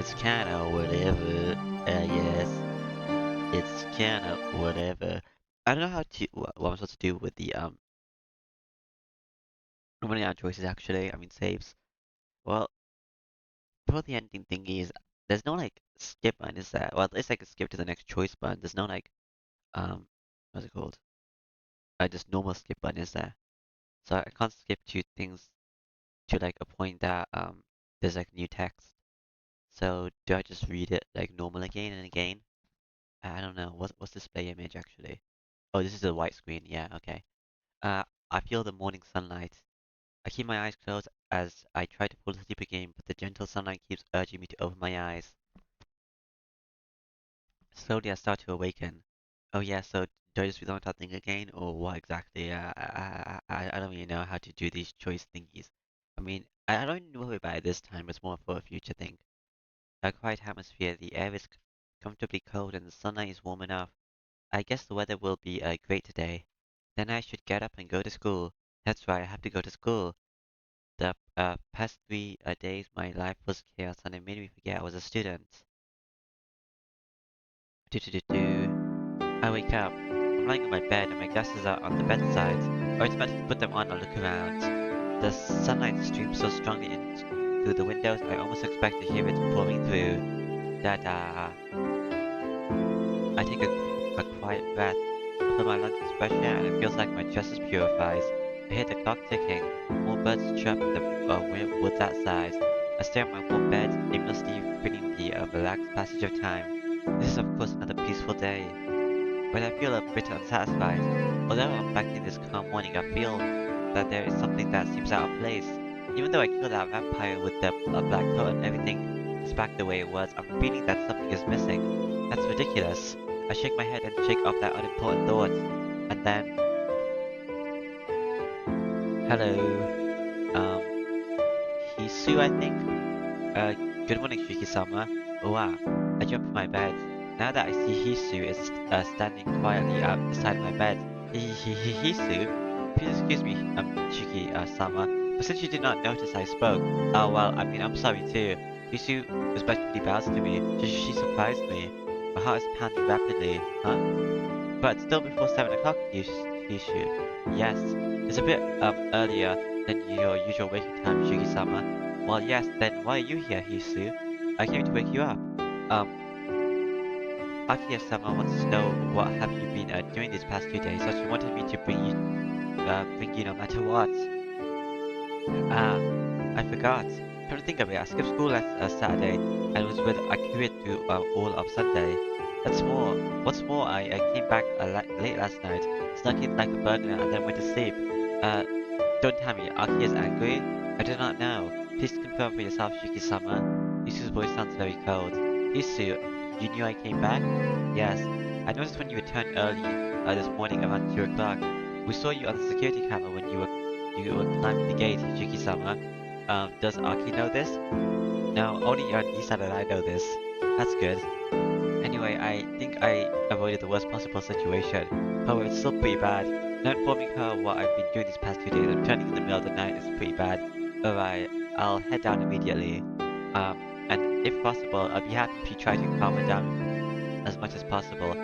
It's kinda whatever. Yes, it's kinda whatever. I don't know how to what I'm supposed to do with the running out of choices actually. I mean saves. Well, for the ending thingy is there's no like skip button, is there? Well, it's like a skip to the next choice button. There's no like what's it called? Just normal skip button, is there? So I can't skip to things to like a point that there's like new text. So do I just read it like normal again and again? I don't know. What's display image actually? Oh, this is a white screen. Yeah, okay. I feel the morning sunlight. I keep my eyes closed as I try to fall asleep again, but the gentle sunlight keeps urging me to open my eyes. Slowly, I start to awaken. Oh yeah, so do I just read that thing again, or what exactly? I don't really know how to do these choice thingies. I mean, I don't worry about it this time. It's more for a future thing. A quiet atmosphere. The air is comfortably cold, and the sunlight is warm enough. I guess the weather will be great today. Then I should get up and go to school. That's right, I have to go to school. The past 3 days, my life was chaos, and it made me forget I was a student. Do do do do. I wake up. I'm lying on my bed, and my glasses are on the bedside. I automatically put them on and look around. The sunlight streams so strongly in through the windows, I almost expect to hear it pouring through. Da da. I take a quiet breath. I feel my lungs is fresher, and it feels like my chest is purifies. I hear the clock ticking. More birds chirp in the woods outside. I stare at my warm bed, aimlessly feeling the relaxed passage of time. This is of course another peaceful day, but I feel a bit unsatisfied. Although I'm back in this calm morning, I feel that there is something that seems out of place. Even though I killed that vampire with the black coat and everything is back the way it was, I'm feeling that something is missing. That's ridiculous. I shake my head and shake off that unimportant thought. And then, hello, Hisu, I think? Uh, Good morning, Shiki-sama. Oh, wow. I jump in my bed. Now that I see Hisu is standing quietly out beside my bed. Hisu? Please excuse me, Shiki-sama, but since you did not notice I spoke, oh well, I mean, I'm sorry too. Hisu respectfully bows to me. She surprised me. My heart is pounding rapidly. Huh? But still before 7 o'clock, Hishu. Yes, it's a bit earlier than your usual waking time, Shugi-sama. Well, yes, then why are you here, Hisu? I came to wake you up. Akiya-sama wants to know what have you been doing these past 2 days, so she wanted me to bring you no matter what. Ah, I forgot. Come to think of it, I skipped school last Saturday and was with Akira through all of Sunday. That's more. What's more, I came back late last night, snuck in like a burglar, and then went to sleep. Uh, don't tell me, Aki is angry? I do not know. Please confirm for yourself, Shiki-sama. Isu's voice sounds very cold. Isu, you knew I came back? Yes. I noticed when you returned early this morning around 2 o'clock. We saw you on the security camera when you were climbing the gate, Shiki-sama. Does Aki know this? No, only your niece and I know this. That's good. Anyway, I think I avoided the worst possible situation. However, it's still pretty bad. Not informing her what I've been doing these past 2 days and returning in the middle of the night is pretty bad. Alright, I'll head down immediately. And if possible, I'd be happy if you try to calm her down as much as possible.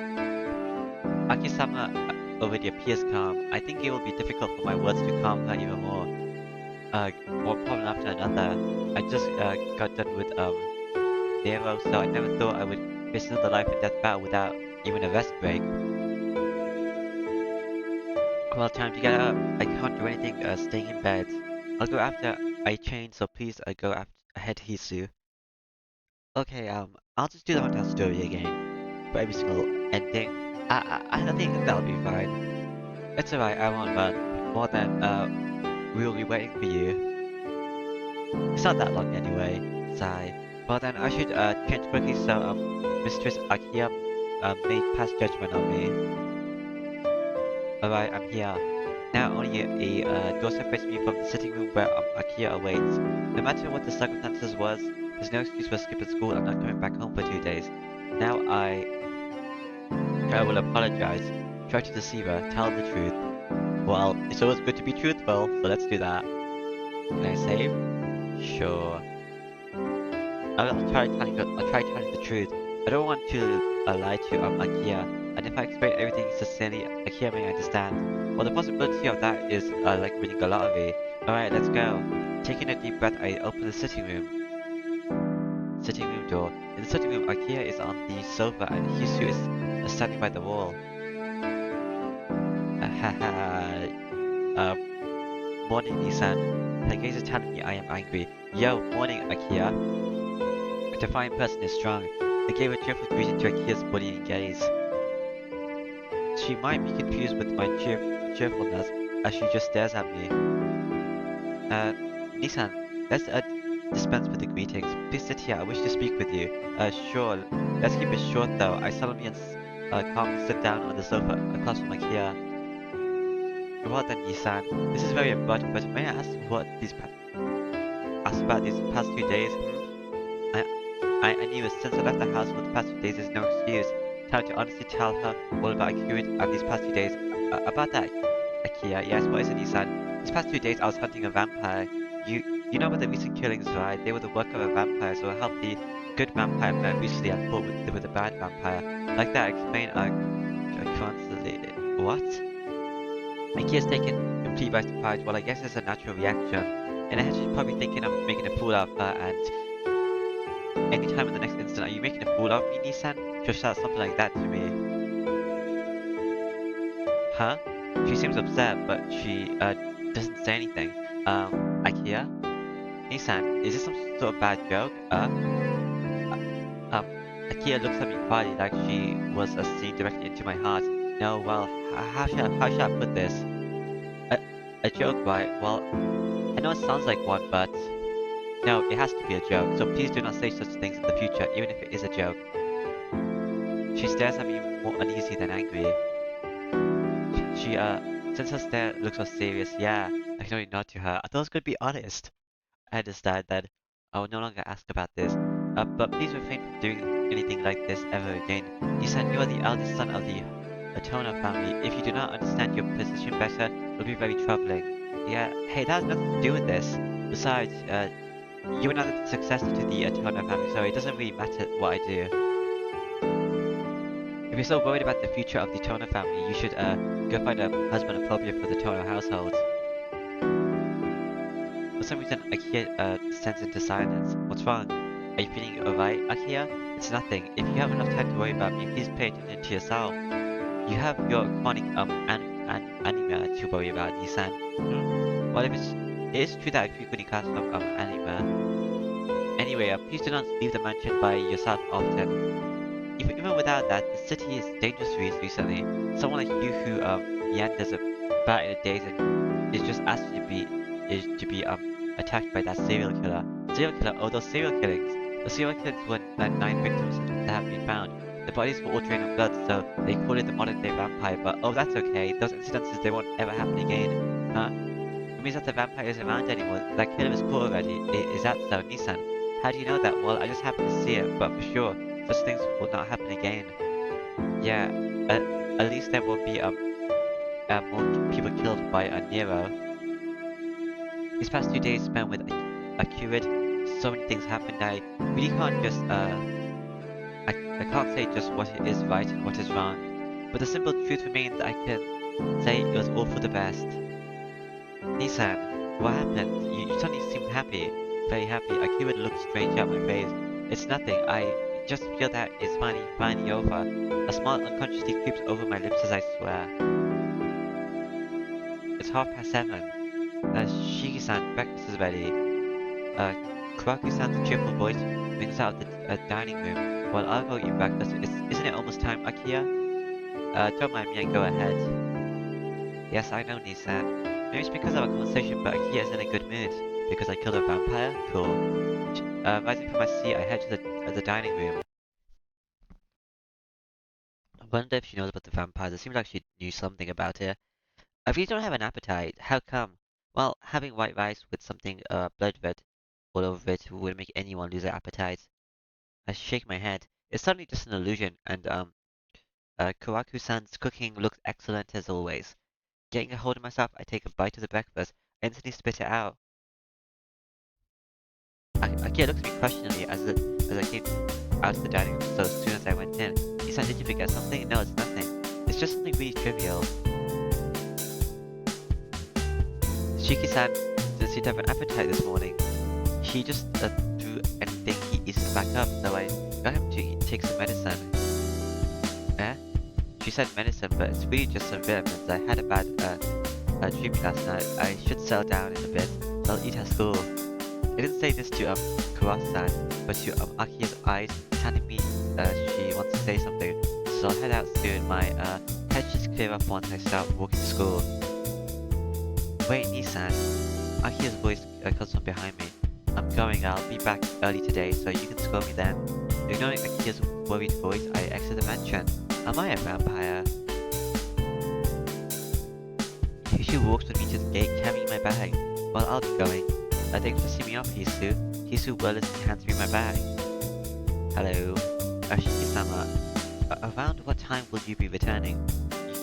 Akisama already appears calm. I think it will be difficult for my words to calm her even more. One problem after another. I just got done with Nero, so I never thought I would face another life and death battle without even a rest break. Well, time to get up. I can't do anything staying in bed. I'll go after I change, so please go ahead, Hisu. Okay, I'll just do the Haunted story again for every single ending. I think that'll be fine. It's alright, I won't run. More than we'll be waiting for you. It's not that long anyway. Sigh. Well then, I should change quickly so Mistress Akia made pass judgment on me. Alright, I'm here. Now only a door separates me from the sitting room where Akia awaits. No matter what the circumstances was, there's no excuse for skipping school and not coming back home for 2 days. Now I will apologize. Try to deceive her, tell the truth. Well, it's always good to be truthful, so let's do that. Can I save? Sure. I'll try telling the truth. I don't want to lie to Akia, and if I explain everything sincerely, Akia may understand. Well, the possibility of that is like winning a lottery. Alright, let's go. Taking a deep breath, I open the sitting room door. In the sitting room, Akia is on the sofa and Hisu is standing by the wall. Haha. uh, Morning, Nissan. Her gaze is telling me I am angry. Yo, morning, Akia. A defiant person is strong. I gave a cheerful greeting to Akia's bullying gaze. She might be confused with my cheerfulness as she just stares at me. Nissan, let's dispense with the greetings. Please sit here, I wish to speak with you. Sure. Let's keep it short though. I solemnly and calmly sit down on the sofa across from Akia. Well then, Nissan, this is very abrupt, but may I ask about these past 2 days? I knew since I left the house for the past 2 days is no excuse. Time to honestly tell her all about Akira these past 2 days. About that, Akia, yes, what is it, Nissan? These past 2 days I was hunting a vampire. You know about the recent killings, right? They were the work of a vampire, so I helped the good vampire man recently and fought with the bad vampire. Like that, explain, constantly. What? Akia's taken complete by surprise. Well, I guess it's a natural reaction. In her head, she's probably thinking I'm making a fool out of her, and anytime in the next instant, are you making a fool of me, Nissan? She'll shout something like that to me. Huh? She seems upset, but she doesn't say anything. Akia? Nissan, is this some sort of bad joke? Akia looks at me quietly like she was seeing directly into my heart. No, well, how should I put this? A joke, right? Well, I know it sounds like one, but no, it has to be a joke, so please do not say such things in the future, even if it is a joke. She stares at me more uneasy than angry. Since her stare looks so serious, yeah, I can only nod to her. I thought I was going to be honest. I understand that I will no longer ask about this, but please refrain from doing anything like this ever again. Nisan, you are the eldest son of the Atona family. If you do not understand your position better, it will be very troubling. Yeah, hey, that has nothing to do with this. Besides, you are not the successor to the Atona family, so it doesn't really matter what I do. If you're so worried about the future of the Toner family, you should go find a husband appropriate for the Toner household. For some reason, Akia descends into silence. What's wrong? Are you feeling alright, Akia? It's nothing. If you have enough time to worry about me, please pay attention to yourself. You have your chronic anime to worry about, Nissan. Well, if it is true that I frequently cast from anime. Anyway, please do not leave the mansion by yourself often. Even without that, the city is dangerous recently. Someone like you who meanders about in a daze and is just asked to be attacked by that serial killer. Serial killer? Oh, those serial killings. The serial killings were 9 victims that have been found. The bodies were all drained of blood, so they call it the modern day vampire. But oh, that's okay. Those incidences, they won't ever happen again. Huh? It means that the vampire isn't around anymore. That killer is caught already. Is that so, Nissan? How do you know that? Well, I just happened to see it, but for sure. Such things will not happen again. Yeah, at least there won't be more people killed by a Nero. These past 2 days spent with a curate, so many things happened. I really can't just I can't say just what is right and what is wrong. But the simple truth remains. I can say it was all for the best. Nissan, what happened? You suddenly seemed happy, very happy. A curate looked strange at my face. It's nothing. I just feel that it's finally over. A smile unconsciously creeps over my lips as I swear. It's 7:30. Shiki-san, breakfast is ready. Kuraku-san's cheerful voice rings out of the dining room. Well, I'll go eat breakfast. Isn't it almost time, Akia? Don't mind me and go ahead. Yes, I know, Nissan. Maybe it's because of our conversation, but Akia is in a good mood. Because I killed a vampire? Cool. Rising from my seat, I head to the dining room. I wonder if she knows about the vampires. It seems like she knew something about it. I really don't have an appetite. How come? Well, having white rice with something blood red all over it would make anyone lose their appetite. I shake my head. It's certainly just an illusion, and Kuraku-san's cooking looks excellent as always. Getting a hold of myself, I take a bite of the breakfast, and instantly spit it out. Akia looks at me questioningly as as I came out of the dining room, so as soon as I went in, he said, "Did you forget something?" "No, it's nothing. It's just something really trivial." Shiki-san didn't seem to have an appetite this morning. He just threw anything he eats back up, so I got him to take some medicine. Eh? She said medicine, but it's really just some vitamins. I had a bad dream last night. I should settle down in a bit. I'll eat at school. I didn't say this to Kawase-san, but to Aki's eyes telling me she wants to say something. So I'll head out soon. My head should clear up once I start walking to school. Wait, Nissan. Aki's voice comes from behind me. I'm going. I'll be back early today, so you can scold me then. Ignoring Aki's worried voice, I exit the mansion. Am I a vampire? Hisu walks with me to the gate, carrying my bag. Well, I'll be going. Thanks for seeing me off, Hisu. Hisu wordlessly hands me my bag. Hello. Shiki-sama. Around what time will you be returning?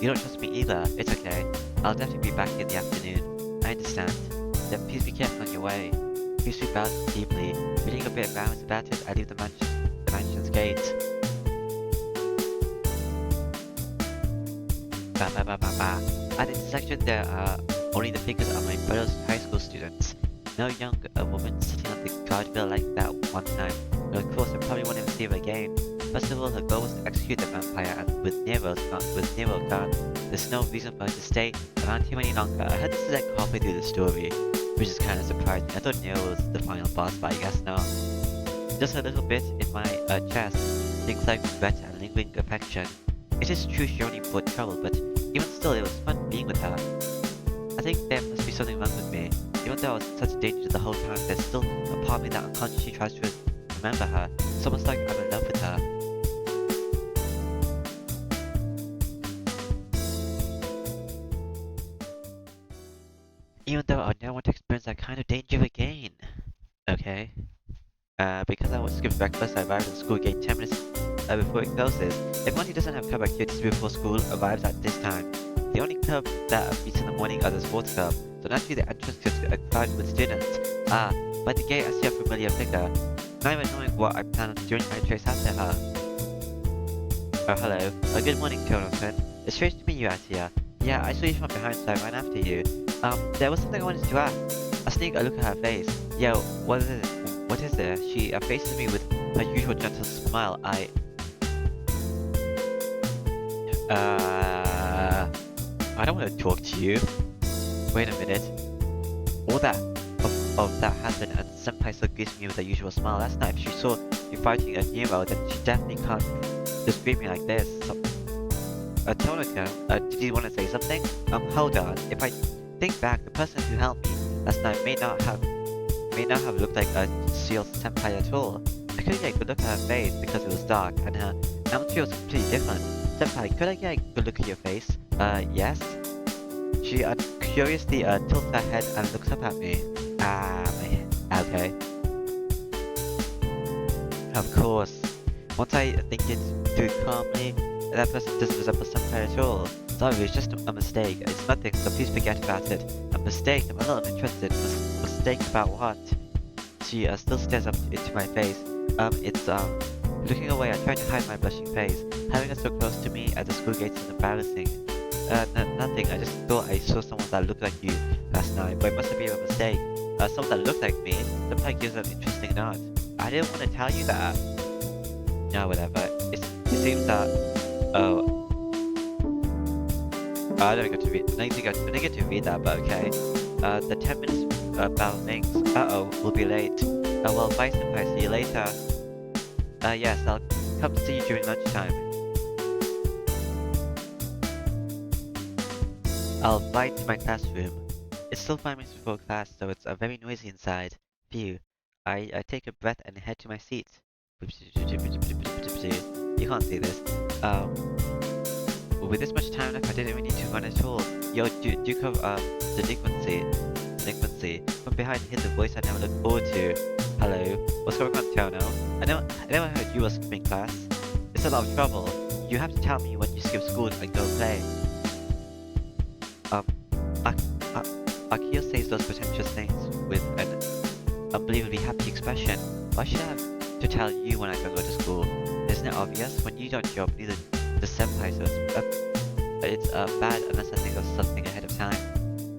You don't trust me either. It's okay. I'll definitely be back in the afternoon. I understand. Then please be careful on your way. Hisu bows deeply. Feeling a bit embarrassed about it, I leave the mansion's gate. At the intersection, there are only the figures of my brother's high school students. No young woman sitting on the guardrail like that one time. But of course, I probably won't ever see her again. First of all, her goal was to execute the vampire, and with Nero gone, there's no reason for her to stay around here any longer. I heard this is like halfway through the story, which is kind of surprising. I thought Nero was the final boss, but I guess not. Just a little bit in my chest, things like regret and lingering affection. It is true she only brought trouble, but even still, it was fun being with her. I think there must be something wrong with me. Even though I was in such danger the whole time, there's still a part of me that unconsciously tries to remember her. It's almost like I'm in love with her. Even though I never want to experience that kind of danger again. Okay. Because I was skipped breakfast, I arrived at the school gate 10 minutes before it closes. Everyone who doesn't have club activities before school arrives at this time. The only club that meets in the morning are the sports club, so naturally the entrance gets crowded with students. By the gate I see a familiar figure. Not even knowing what I plan on doing, I trace after her. Oh, hello. Good morning, Kono-san. It's strange to meet you out here. Yeah, I saw you from behind, so I ran after you. There was something I wanted to ask. I sneak a look at her face. Yo, what is it? What is there? She faces me with her usual gentle smile. I don't want to talk to you. Wait a minute. All that of that happened, and Senpai still greets me with her usual smile. Last night, if she saw you fighting a Nero, then she definitely can't just greet me like this. So, Tonaka, did you want to say something? Hold on. If I think back, the person who helped me last night may not have looked like a Seal Senpai at all. I couldn't get a good look at her face because it was dark, and her attitude was completely different. Senpai, could I get a good look at your face? Yes? She curiously tilts her head and looks up at me. Okay. Of course. Once I think it through calmly, that person doesn't resemble Senpai at all. Sorry, it's just a mistake. It's nothing, so please forget about it. A mistake? I'm a little interested. Mistake about what? She still stares up into my face. Looking away, I try to hide my blushing face. Having her so close to me at the school gate is embarrassing. Nothing. I just thought I saw someone that looked like you last night, but it must have been a mistake. Someone that looked like me. Senpai gives an interesting nod. I didn't want to tell you that. No, whatever. It seems that. I don't get to read. I didn't get to read that, but okay. The 10 minutes bell rings. We'll be late. Well, bye, Senpai. See you later. Yes, I'll come to see you during lunchtime. I'll fly to my classroom. It's still 5 minutes before class, so it's very noisy inside. Phew. I take a breath and head to my seat. You can't see this. With this much time left, I didn't even need to run at all. Yo, Duke of delinquency. From behind hid the voice I never looked forward to. Hello, what's going on, Tono? I never heard you were skipping class. It's a lot of trouble. You have to tell me when you skip school and go play. Akio says those pretentious things with an unbelievably happy expression. Why should I have to tell you when I don't go to school. Isn't it obvious? When you don't show up, neither the senpai, so it's bad unless I think of something ahead of time.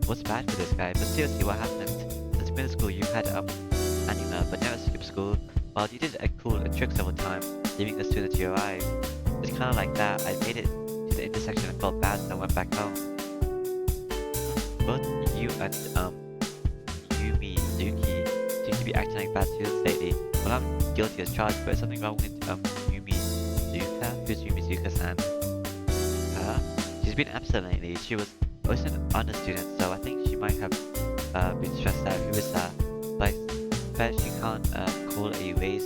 What's bad for this guy? But seriously, what happened? Since middle school, you had anime, but never skipped school. Well, you did cool tricks over time, leaving us soon as you arrived. It's kind of like that. I made it to the intersection and felt bad, so I went back home. Both you and Yumi, Suki be acting like bad students lately. Well, I'm guilty as charged, but is something wrong with Yumi Zuka? Who's Yumi Zuka-san? She's been absent lately. She was always an honor student, so I think she might have been stressed out. Who is that? But I bet she can't call a raise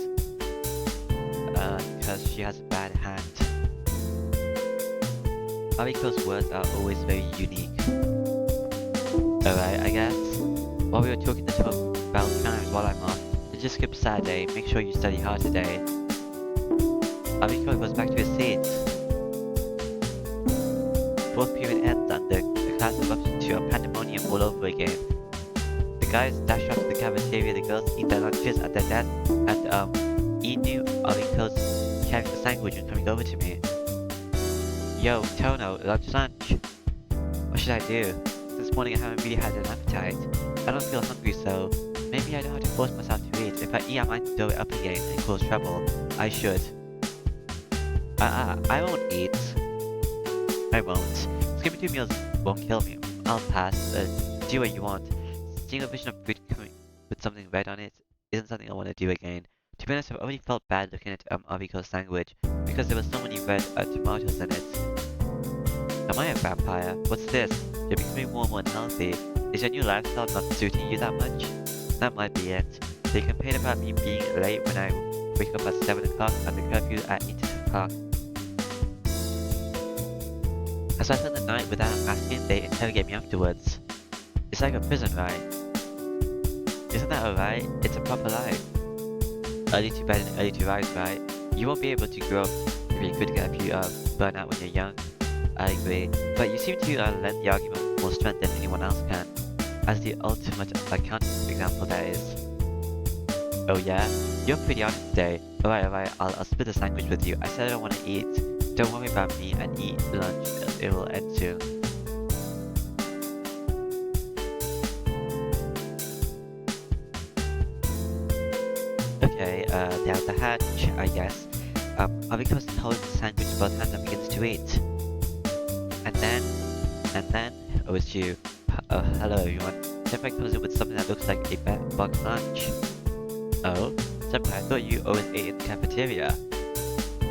because she has a bad hand. Ariko's words are always very unique. Alright, I guess. While we were talking to talk about times while I'm off, so just skip Saturday. Make sure you study hard today. Ariko goes back to his seat. Fourth period ends and the class erupts into a pandemonium all over again. The guys dash off to the cafeteria, the girls eat their lunches at their desk, and Inu Ariko's carrying the sandwich and coming over to me. Yo, Tono, lunch. What should I do? This morning I haven't really had an appetite. I don't feel hungry, so maybe I don't have to force myself to eat. If I eat, I might throw it up again and cause trouble. I should. I won't eat. I won't. Skipping 2 meals won't kill me. I'll pass. Do what you want. Seeing a vision of food coming with something red on it isn't something I want to do again. To be honest, I've already felt bad looking at Ariko's sandwich because there were so many red tomatoes in it. Am I a vampire? What's this? You're becoming more and more unhealthy. Is your new lifestyle not suiting you that much? That might be it. They complain about me being late when I wake up at 7 o'clock and the curfew at 8 o'clock. As I spend the night without asking, they interrogate me afterwards. It's like a prison, right? Isn't that alright? It's a proper life. Early to bed and early to rise, right? You won't be able to grow up if you could get if you burn out when you're young. I agree, but you seem to lend the argument more strength than anyone else can. As the ultimate accountant example, that is. Oh yeah? You're pretty honest today. Alright, I'll split the sandwich with you. I said I don't want to eat. Don't worry about me and eat lunch. It will end soon. Okay, down the hatch, I guess. Ariko's holding the sandwich in both hands and begins to eat. And then, oh, it's you. Hello everyone. Senpai comes in with something that looks like a box lunch. Oh? Senpai, I thought you always ate in the cafeteria.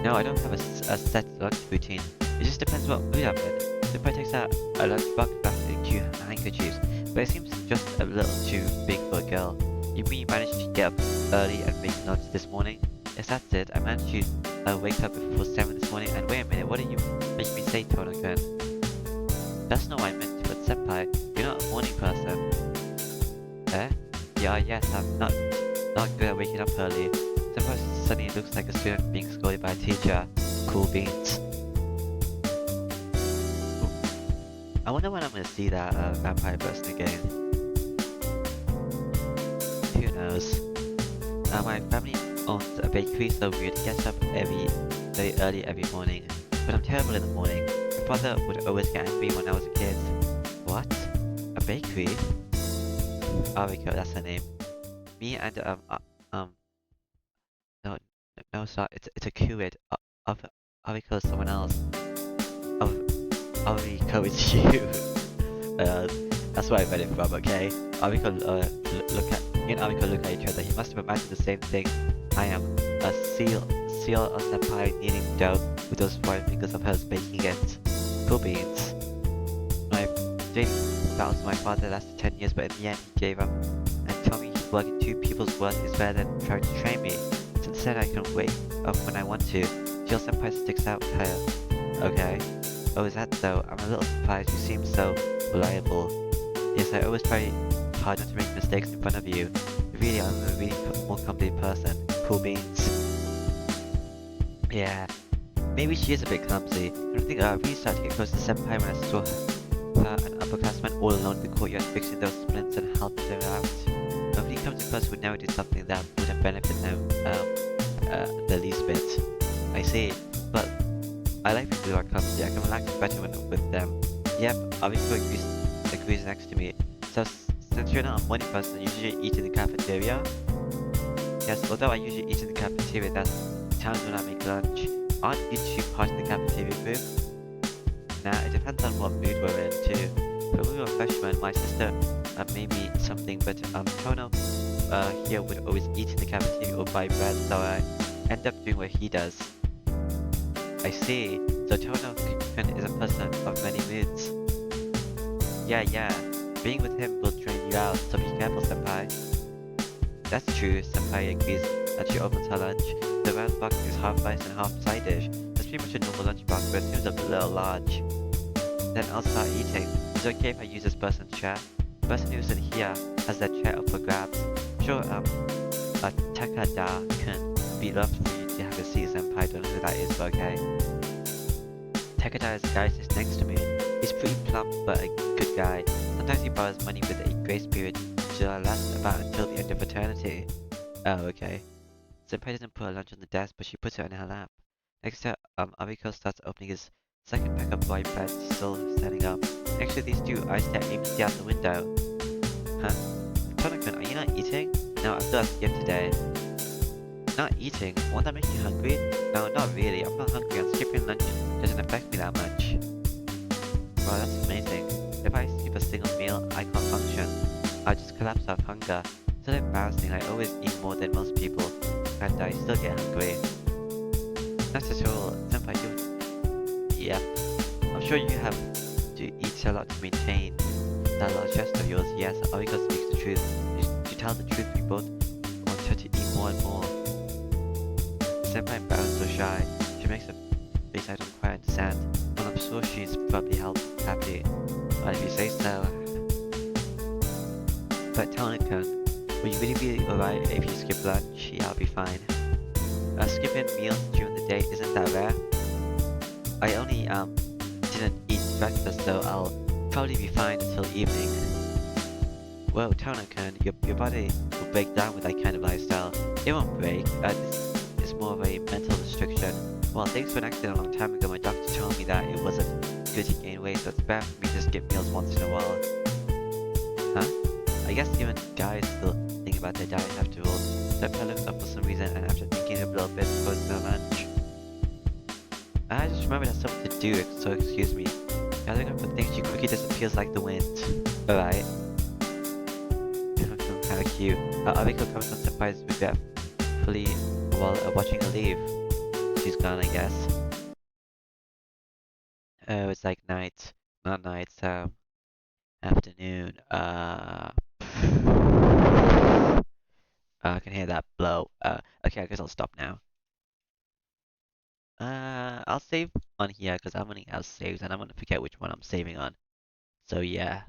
No, I don't have a set lunch routine. It just depends what mood I'm in. Senpai takes out a lunch box wrapped in 2 handkerchiefs, but it seems just a little too big for a girl. You mean you managed to get up early and make lunch this morning? Yes, that's it. I managed to wake up before 7 this morning, and wait a minute, what did you make me say, Tonoken? That's not what I meant, but senpai, you're not a morning person. Eh? Yeah, yes, I'm not good at waking up early. Senpai suddenly looks like a student being scolded by a teacher. Cool beans. Ooh. I wonder when I'm gonna see that vampire person again. Who knows? My family owns a bakery, so we would get up very early every morning. But I'm terrible in the morning. My father would always get angry when I was a kid. What? A bakery? Ariko, that's her name. Me and no, sorry, it's a Kuid. Of Ariko is someone else. Of Ariko is you. That's where I read it from. Okay. Ariko me and Ariko look at each other. He must have imagined the same thing. I am a seal a senpai kneading dough with those 4 fingers of hers baking it. Cool beans. My dating battles with my father lasted 10 years, but in the end he gave up and told me working 2 people's work is better than trying to train me. Since then I can wake up when I want to. Jill senpai sticks out with her. Okay. Oh, is that so? I'm a little surprised. You seem so reliable. Yes, I always try hard not to make mistakes in front of you. Really, I'm a really more complicated person. Cool beans. Yeah. Maybe she is a bit clumsy. I think I really started to get close to senpai when I saw her and upperclassmen all alone in the courtyard fixing those splints and helping them out. Nobody comes across would never do something that wouldn't benefit them. the least bit. I see, but I like people who are clumsy. I can relax better when I'm with them. Yep, Abiko agrees next to me. So since you're not a morning person, you usually eat in the cafeteria? Yes, although I usually eat in the cafeteria, that's times when I make lunch. Aren't you two part of the cafeteria group? Nah, it depends on what mood we're in too. When we were freshmen, my sister made me something, but Tono here would always eat in the cafeteria or buy bread, so I end up doing what he does. I see. So Tono-kun is a person of many moods. Yeah. Being with him will drain you out, so be careful, senpai. That's true, senpai agrees that she opens her lunch. The round box is half rice and half side dish. That's pretty much a normal lunch box, but it seems a little large. Then I'll start eating. Is it okay if I use this person's chair? The person who's in here has their chair up for grabs. Sure, Takada can be loved for you to have a seat, senpai. Don't know who that is, but okay. Takada is the guy just next to me. He's pretty plump, but a good guy. Sometimes he borrows money with a grace period, which will last about until the end of eternity. Oh, okay. Senpai doesn't put her lunch on the desk, but she puts it on her lap. Next to Ariko starts opening his second pack of white bread, still standing up. Next to these two, I stare aimlessly out the window. Huh? Tonakun, are you not eating? No, I still have skip today. Not eating? Won't that make you hungry? No, not really. I'm not hungry, and skipping lunch doesn't affect me that much. Wow, that's amazing. If I skip a single meal, I can't function. I just collapse out of hunger. It's so embarrassing. I always eat more than most people, and I still get hungry. Not at all. Senpai, yeah. I'm sure you have to eat a lot to maintain that large chest of yours. Yes, Ariko speaks the truth. To tell the truth, we both want her to eat more and more. Senpai embarrassed so shy. She makes a face I don't quite understand. Well, I'm sure she's probably happy. But if you say so. But Tonakun, will you really be alright if you skip lunch? Yeah, I'll be fine. Skipping meals during the day isn't that rare. I only didn't eat breakfast, so I'll probably be fine until evening. Whoa, Tonakun, your body will break down with that kind of lifestyle. It won't break. This is more of a mental restriction. Well, thanks for an accident a long time ago. My doctor told me that it wasn't good to gain weight, so it's bad for me to skip meals once in a while. Huh? I guess even guys still think about their diet after all. So I looked up for some reason, and after thinking a little bit, goes to lunch. I just remembered I have something to do, so excuse me. Gathering up for things, she quickly disappears like the wind. Alright. Kinda cute. Ariko comes on Senpai's regretfully while watching her leave. She's gone, I guess. Oh, it's like night. Not night, afternoon. I can hear that blow. Okay, I guess I'll stop now. I'll save on here because I'm running out of saves and I'm gonna forget which one I'm saving on. So yeah.